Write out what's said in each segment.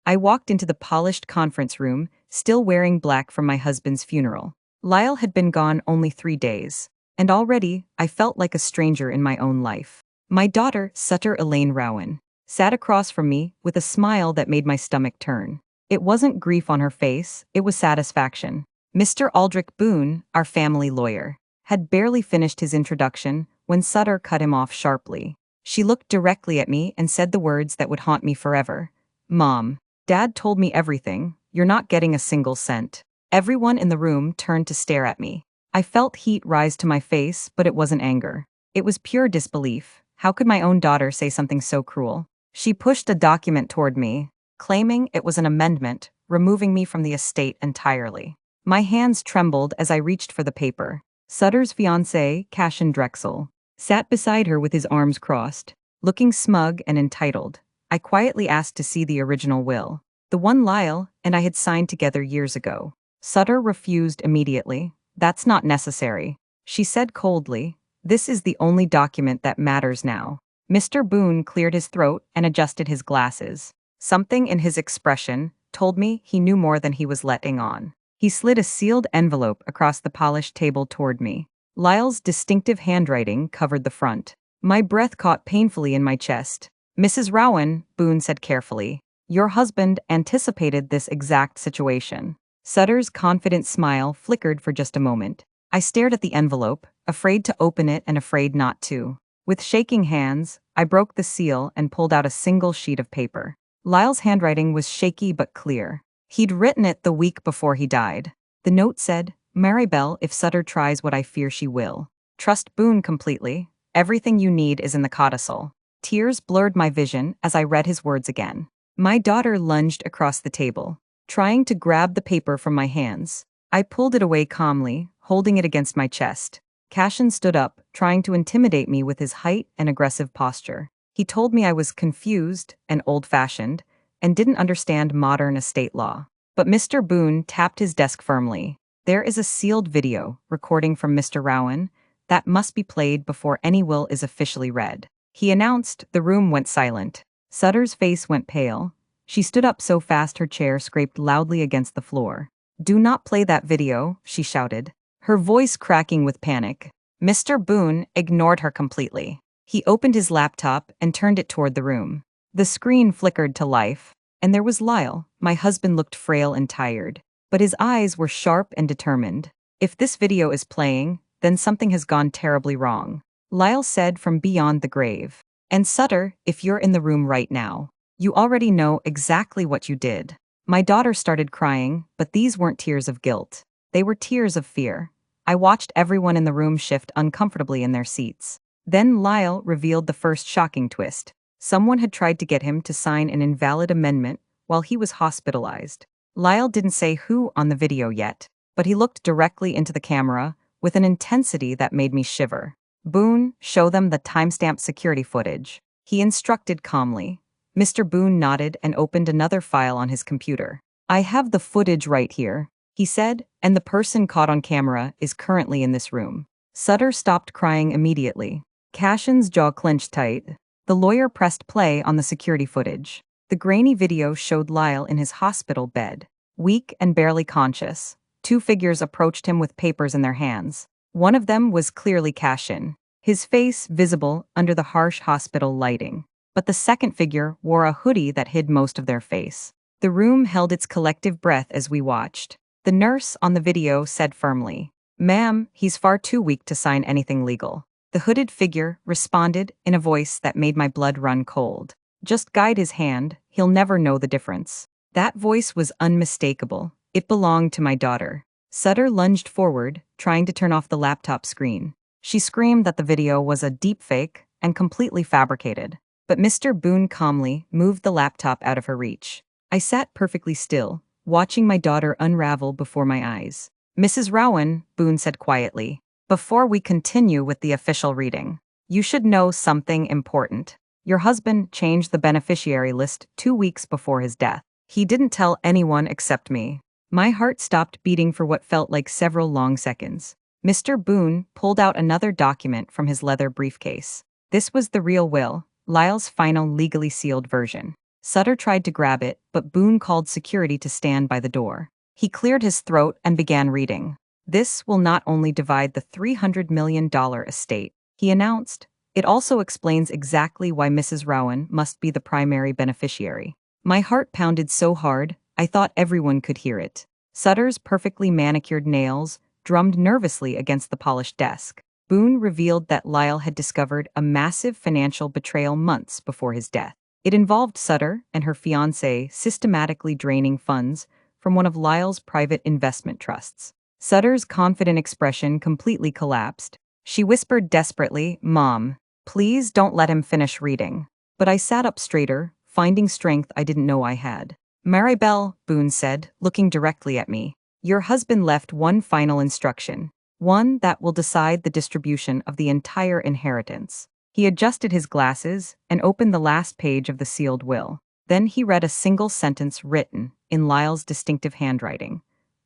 I walked into the polished conference room, still wearing black from my husband's funeral. Lyle had been gone only 3 days, and already I felt like a stranger in my own life. My daughter, Sutter Elaine Rowan, sat across from me with a smile that made my stomach turn. It wasn't grief on her face, it was satisfaction. Mr. Aldrich Boone, our family lawyer, had barely finished his introduction when Sutter cut him off sharply. She looked directly at me and said the words that would haunt me forever. "Mom, Dad told me everything. You're not getting a single cent." Everyone in the room turned to stare at me. I felt heat rise to my face, but it wasn't anger. It was pure disbelief. How could my own daughter say something so cruel? She pushed a document toward me, claiming it was an amendment, removing me from the estate entirely. My hands trembled as I reached for the paper. Sutter's fiancé, Cashin Drexel, sat beside her with his arms crossed, looking smug and entitled. I quietly asked to see the original will, the one Lyle and I had signed together years ago. Sutter refused immediately. "That's not necessary," she said coldly. "This is the only document that matters now." Mr. Boone cleared his throat and adjusted his glasses. Something in his expression told me he knew more than he was letting on. He slid a sealed envelope across the polished table toward me. Lyle's distinctive handwriting covered the front. My breath caught painfully in my chest. "Mrs. Rowan," Boone said carefully, "your husband anticipated this exact situation." Sutter's confident smile flickered for just a moment. I stared at the envelope, afraid to open it and afraid not to. With shaking hands, I broke the seal and pulled out a single sheet of paper. Lyle's handwriting was shaky but clear. He'd written it the week before he died. The note said, "Maribel, if Sutter tries what I fear she will. Trust Boone completely. Everything you need is in the codicil." Tears blurred my vision as I read his words again. My daughter lunged across the table, trying to grab the paper from my hands. I pulled it away calmly, holding it against my chest. Cashin stood up, trying to intimidate me with his height and aggressive posture. He told me I was confused and old-fashioned, and didn't understand modern estate law. But Mr. Boone tapped his desk firmly. "There is a sealed video recording from Mr. Rowan that must be played before any will is officially read." He announced. The room went silent. Sutter's face went pale. She stood up so fast her chair scraped loudly against the floor. "Do not play that video," she shouted, her voice cracking with panic. Mr. Boone ignored her completely. He opened his laptop and turned it toward the room. The screen flickered to life, and there was Lyle. My husband looked frail and tired, but his eyes were sharp and determined. "If this video is playing, then something has gone terribly wrong," Lyle said from beyond the grave. "And Sutter, if you're in the room right now, you already know exactly what you did." My daughter started crying, but these weren't tears of guilt. They were tears of fear. I watched everyone in the room shift uncomfortably in their seats. Then Lyle revealed the first shocking twist. Someone had tried to get him to sign an invalid amendment while he was hospitalized. Lyle didn't say who on the video yet, but he looked directly into the camera with an intensity that made me shiver. "Boone, show them the timestamp security footage," he instructed calmly. Mr. Boone nodded and opened another file on his computer. "I have the footage right here," he said, "and the person caught on camera is currently in this room." Sutter stopped crying immediately. Cashin's jaw clenched tight. The lawyer pressed play on the security footage. The grainy video showed Lyle in his hospital bed, weak and barely conscious. Two figures approached him with papers in their hands. One of them was clearly Cashin, his face visible under the harsh hospital lighting. But the second figure wore a hoodie that hid most of their face. The room held its collective breath as we watched. The nurse on the video said firmly, "Ma'am, he's far too weak to sign anything legal." The hooded figure responded in a voice that made my blood run cold. "Just guide his hand, he'll never know the difference." That voice was unmistakable. It belonged to my daughter. Sutter lunged forward, trying to turn off the laptop screen. She screamed that the video was a deepfake and completely fabricated. But Mr. Boone calmly moved the laptop out of her reach. I sat perfectly still, watching my daughter unravel before my eyes. "Mrs. Rowan," Boone said quietly, "before we continue with the official reading, you should know something important. Your husband changed the beneficiary list 2 weeks before his death. He didn't tell anyone except me." My heart stopped beating for what felt like several long seconds. Mr. Boone pulled out another document from his leather briefcase. This was the real will, Lyle's final legally sealed version. Sutter tried to grab it, but Boone called security to stand by the door. He cleared his throat and began reading. This will not only divide the $300 million estate, he announced, it also explains exactly why Mrs. Rowan must be the primary beneficiary. My heart pounded so hard, I thought everyone could hear it. Sutter's perfectly manicured nails drummed nervously against the polished desk. Boone revealed that Lyle had discovered a massive financial betrayal months before his death. It involved Sutter and her fiancé systematically draining funds from one of Lyle's private investment trusts. Sutter's confident expression completely collapsed. She whispered desperately, "Mom, please don't let him finish reading." But I sat up straighter, finding strength I didn't know I had. "Maribel," Boone said, looking directly at me, "your husband left one final instruction. One that will decide the distribution of the entire inheritance." He adjusted his glasses and opened the last page of the sealed will. Then he read a single sentence written in Lyle's distinctive handwriting.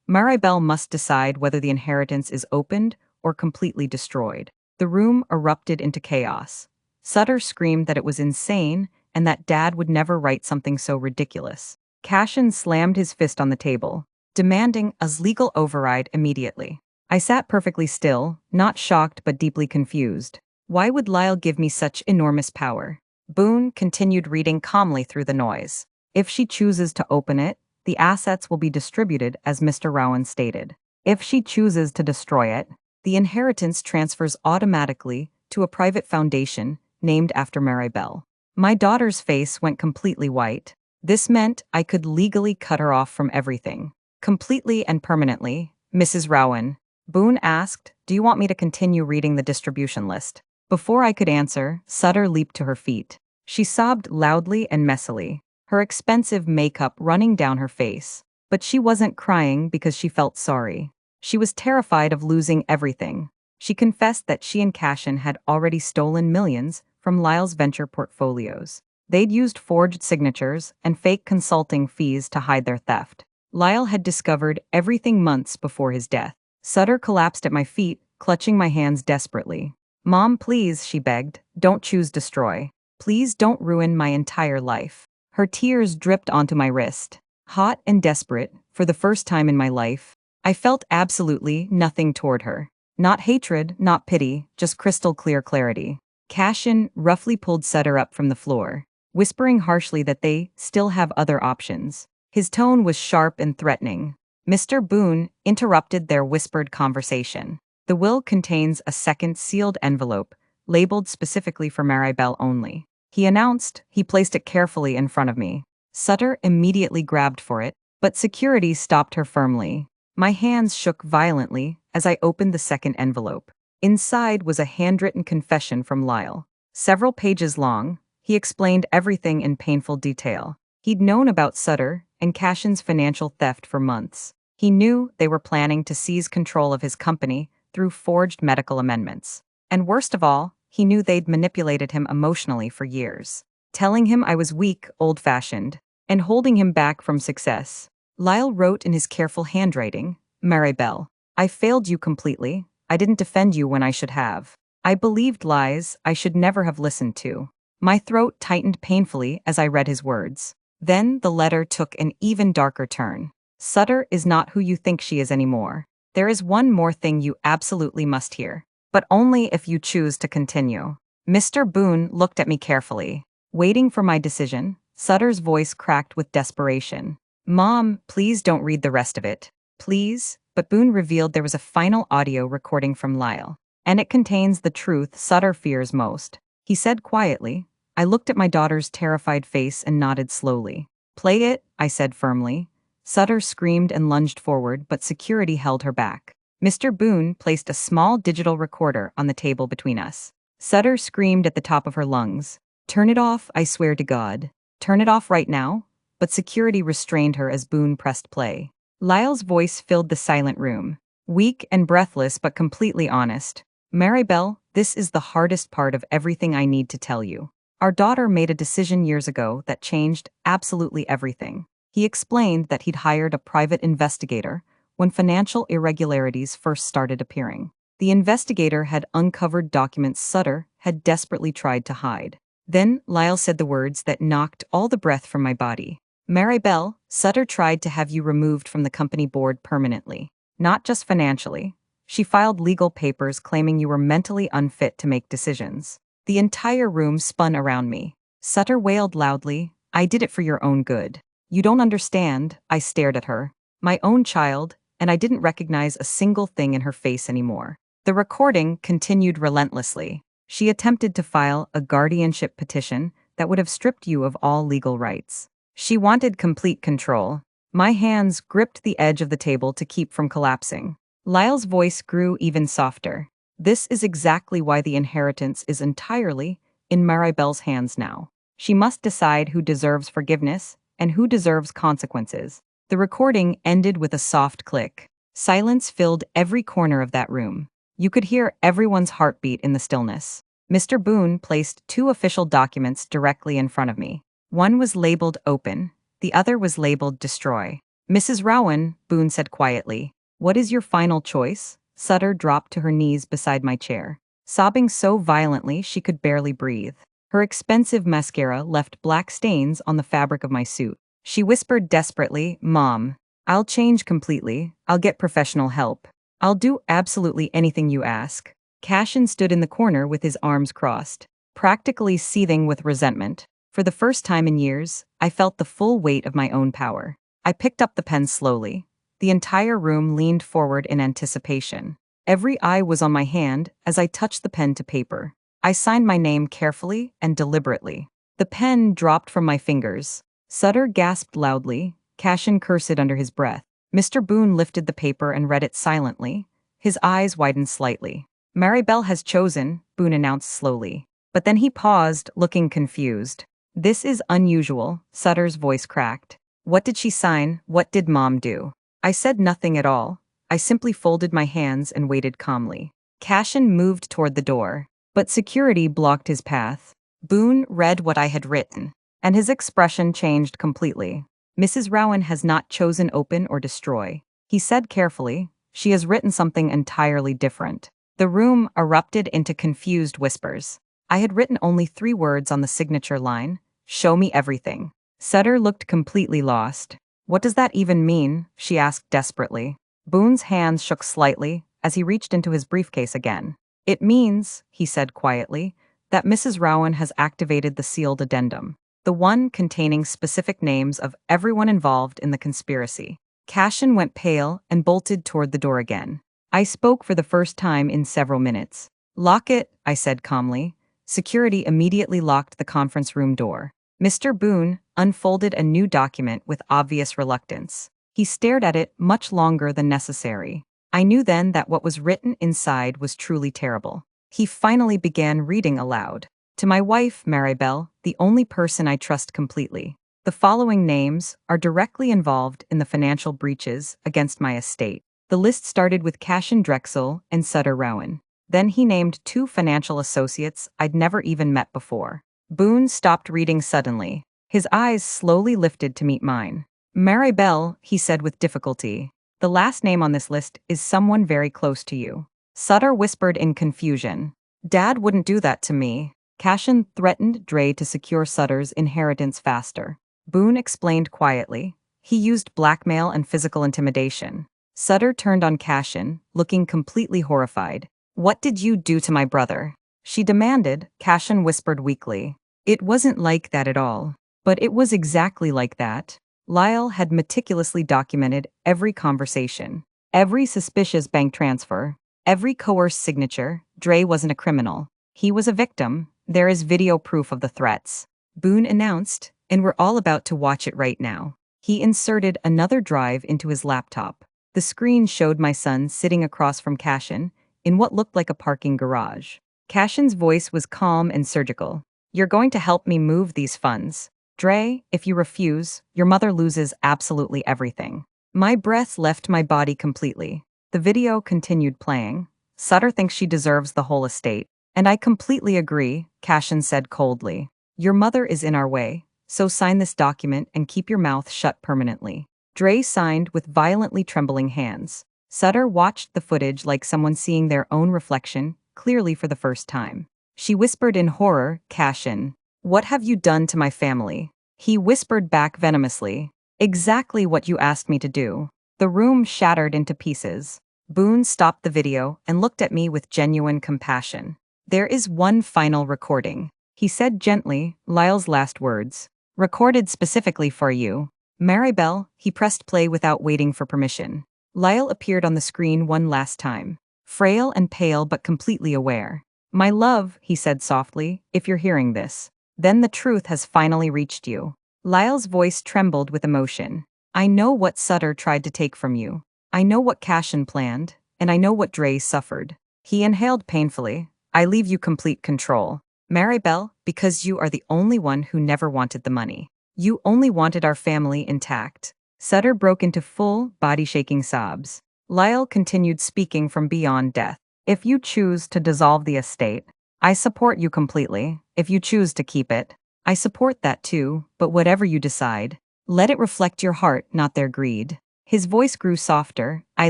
Maribel must decide whether the inheritance is opened or completely destroyed. The room erupted into chaos. Sutter screamed that it was insane and that Dad would never write something so ridiculous. Cashin slammed his fist on the table, demanding a legal override immediately. I sat perfectly still, not shocked but deeply confused. Why would Lyle give me such enormous power? Boone continued reading calmly through the noise. If she chooses to open it, the assets will be distributed as Mr. Rowan stated. If she chooses to destroy it, the inheritance transfers automatically to a private foundation named after Maribel. My daughter's face went completely white. This meant I could legally cut her off from everything. Completely and permanently. "Mrs. Rowan," Boone asked, "do you want me to continue reading the distribution list?" Before I could answer, Sutter leaped to her feet. She sobbed loudly and messily, her expensive makeup running down her face. But she wasn't crying because she felt sorry. She was terrified of losing everything. She confessed that she and Cashin had already stolen millions from Lyle's venture portfolios. They'd used forged signatures and fake consulting fees to hide their theft. Lyle had discovered everything months before his death. Sutter collapsed at my feet, clutching my hands desperately. "Mom, please," she begged, "don't choose destroy. Please don't ruin my entire life." Her tears dripped onto my wrist. Hot and desperate, for the first time in my life, I felt absolutely nothing toward her. Not hatred, not pity, just crystal clear clarity. Cashin roughly pulled Sutter up from the floor, whispering harshly that they still have other options. His tone was sharp and threatening. Mr. Boone interrupted their whispered conversation. The will contains a second sealed envelope, labeled specifically for Maribel only. He announced. He placed it carefully in front of me. Sutter immediately grabbed for it, but security stopped her firmly. My hands shook violently as I opened the second envelope. Inside was a handwritten confession from Lyle. Several pages long, he explained everything in painful detail. He'd known about Sutter and Cashin's financial theft for months. He knew they were planning to seize control of his company through forged medical amendments. And worst of all, he knew they'd manipulated him emotionally for years, telling him I was weak, old-fashioned, and holding him back from success. Lyle wrote in his careful handwriting, "Maribel, I failed you completely. I didn't defend you when I should have. I believed lies I should never have listened to." My throat tightened painfully as I read his words. Then the letter took an even darker turn. "Sutter is not who you think she is anymore. There is one more thing you absolutely must hear, but only if you choose to continue." Mr. Boone looked at me carefully, waiting for my decision. Sutter's voice cracked with desperation. "Mom, please don't read the rest of it. Please." But Boone revealed there was a final audio recording from Lyle, and it contains the truth Sutter fears most. He said quietly. I looked at my daughter's terrified face and nodded slowly. "Play it," I said firmly. Sutter screamed and lunged forward, but security held her back. Mr. Boone placed a small digital recorder on the table between us. Sutter screamed at the top of her lungs. "Turn it off, I swear to God. Turn it off right now." But security restrained her as Boone pressed play. Lyle's voice filled the silent room, weak and breathless but completely honest. "Maribel, this is the hardest part of everything I need to tell you. Our daughter made a decision years ago that changed absolutely everything." He explained that he'd hired a private investigator when financial irregularities first started appearing. The investigator had uncovered documents Sutter had desperately tried to hide. Then Lyle said the words that knocked all the breath from my body. Maribel, Sutter tried to have you removed from the company board permanently. Not just financially. She filed legal papers claiming you were mentally unfit to make decisions. The entire room spun around me. Sutter wailed loudly, I did it for your own good. You don't understand, I stared at her. My own child, and I didn't recognize a single thing in her face anymore. The recording continued relentlessly. She attempted to file a guardianship petition that would have stripped you of all legal rights. She wanted complete control. My hands gripped the edge of the table to keep from collapsing. Lyle's voice grew even softer. This is exactly why the inheritance is entirely in Maribel's hands now. She must decide who deserves forgiveness and who deserves consequences. The recording ended with a soft click. Silence filled every corner of that room. You could hear everyone's heartbeat in the stillness. Mr. Boone placed two official documents directly in front of me. One was labeled open, the other was labeled destroy. Mrs. Rowan, Boone said quietly, what is your final choice? Sutter dropped to her knees beside my chair, sobbing so violently she could barely breathe. Her expensive mascara left black stains on the fabric of my suit. She whispered desperately, Mom, I'll change completely. I'll get professional help. I'll do absolutely anything you ask. Cashin stood in the corner with his arms crossed, practically seething with resentment. For the first time in years, I felt the full weight of my own power. I picked up the pen slowly. The entire room leaned forward in anticipation. Every eye was on my hand as I touched the pen to paper. I signed my name carefully and deliberately. The pen dropped from my fingers. Sutter gasped loudly. Cashin cursed under his breath. Mr. Boone lifted the paper and read it silently. His eyes widened slightly. Maribel has chosen, Boone announced slowly. But then he paused, looking confused. This is unusual, Sutter's voice cracked. What did she sign? What did Mom do? I said nothing at all. I simply folded my hands and waited calmly. Cashin moved toward the door, but security blocked his path. Boone read what I had written, and his expression changed completely. Mrs. Rowan has not chosen open or destroy. He said carefully, she has written something entirely different. The room erupted into confused whispers. I had written only 3 words on the signature line, show me everything. Sutter looked completely lost. What does that even mean? She asked desperately. Boone's hands shook slightly as he reached into his briefcase again. It means, he said quietly, that Mrs. Rowan has activated the sealed addendum, the one containing specific names of everyone involved in the conspiracy. Cashin went pale and bolted toward the door again. I spoke for the first time in several minutes. Lock it, I said calmly. Security immediately locked the conference room door. Mr. Boone unfolded a new document with obvious reluctance. He stared at it much longer than necessary. I knew then that what was written inside was truly terrible. He finally began reading aloud. To my wife, Maribel, the only person I trust completely. The following names are directly involved in the financial breaches against my estate. The list started with Cashin Drexel and Sutter Rowan. Then he named 2 financial associates I'd never even met before. Boone stopped reading suddenly. His eyes slowly lifted to meet mine. Maribel, he said with difficulty. The last name on this list is someone very close to you. Sutter whispered in confusion. Dad wouldn't do that to me. Cashin threatened Dre to secure Sutter's inheritance faster. Boone explained quietly. He used blackmail and physical intimidation. Sutter turned on Cashin, looking completely horrified. What did you do to my brother? She demanded, Cashin whispered weakly. It wasn't like that at all. But it was exactly like that. Lyle had meticulously documented every conversation, every suspicious bank transfer, every coerced signature. Dre wasn't a criminal. He was a victim. There is video proof of the threats. Boone announced, and we're all about to watch it right now. He inserted another drive into his laptop. The screen showed my son sitting across from Cashin in what looked like a parking garage. Cashin's voice was calm and surgical. You're going to help me move these funds. Dre, if you refuse, your mother loses absolutely everything. My breath left my body completely. The video continued playing. Sutter thinks she deserves the whole estate. And I completely agree, Cashin said coldly. Your mother is in our way, so sign this document and keep your mouth shut permanently. Dre signed with violently trembling hands. Sutter watched the footage like someone seeing their own reflection, clearly for the first time. She whispered in horror, Cashin, What have you done to my family? He whispered back venomously. Exactly what you asked me to do. The room shattered into pieces. Boone stopped the video and looked at me with genuine compassion. There is one final recording. He said gently, Lyle's last words. Recorded specifically for you. Maribel, he pressed play without waiting for permission. Lyle appeared on the screen one last time. Frail and pale but completely aware. My love, he said softly, if you're hearing this, then the truth has finally reached you. Lyle's voice trembled with emotion. I know what Sutter tried to take from you. I know what Cashin planned, and I know what Dre suffered. He inhaled painfully. I leave you complete control. Maribel, because you are the only one who never wanted the money. You only wanted our family intact. Sutter broke into full, body-shaking sobs. Lyle continued speaking from beyond death. If you choose to dissolve the estate, I support you completely. If you choose to keep it, I support that too, but whatever you decide, let it reflect your heart, not their greed. His voice grew softer. I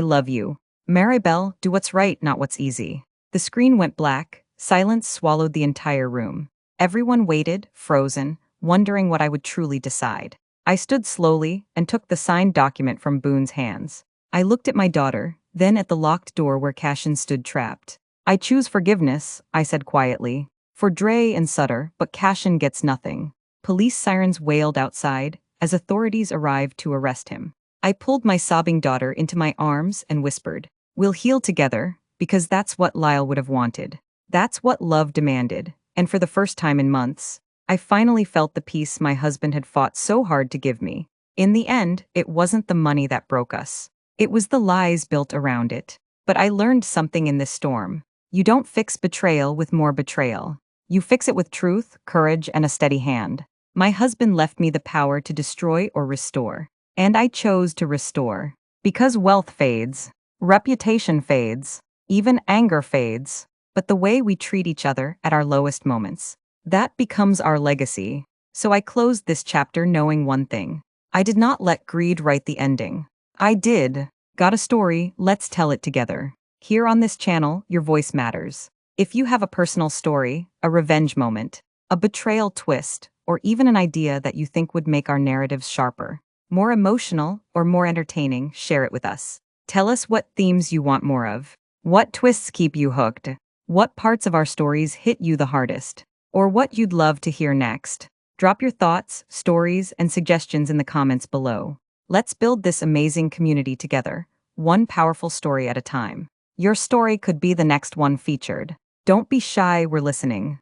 love you. Maribel, do what's right, not what's easy. The screen went black. Silence swallowed the entire room. Everyone waited, frozen, wondering what I would truly decide. I stood slowly and took the signed document from Boone's hands. I looked at my daughter, then at the locked door where Cashin stood trapped. I choose forgiveness, I said quietly. For Dre and Sutter, but Cashin gets nothing. Police sirens wailed outside as authorities arrived to arrest him. I pulled my sobbing daughter into my arms and whispered, we'll heal together, because that's what Lyle would have wanted. That's what love demanded, and for the first time in months, I finally felt the peace my husband had fought so hard to give me. In the end, it wasn't the money that broke us. It was the lies built around it. But I learned something in this storm. You don't fix betrayal with more betrayal. You fix it with truth, courage, and a steady hand. My husband left me the power to destroy or restore. And I chose to restore. Because wealth fades, reputation fades, even anger fades. But the way we treat each other at our lowest moments, that becomes our legacy. So I closed this chapter knowing one thing. I did not let greed write the ending. I did. Got a story, let's tell it together. Here on this channel, your voice matters. If you have a personal story, a revenge moment, a betrayal twist, or even an idea that you think would make our narratives sharper, more emotional, or more entertaining, share it with us. Tell us what themes you want more of. What twists keep you hooked? What parts of our stories hit you the hardest? Or what you'd love to hear next? Drop your thoughts, stories, and suggestions in the comments below. Let's build this amazing community together, one powerful story at a time. Your story could be the next one featured. Don't be shy, we're listening.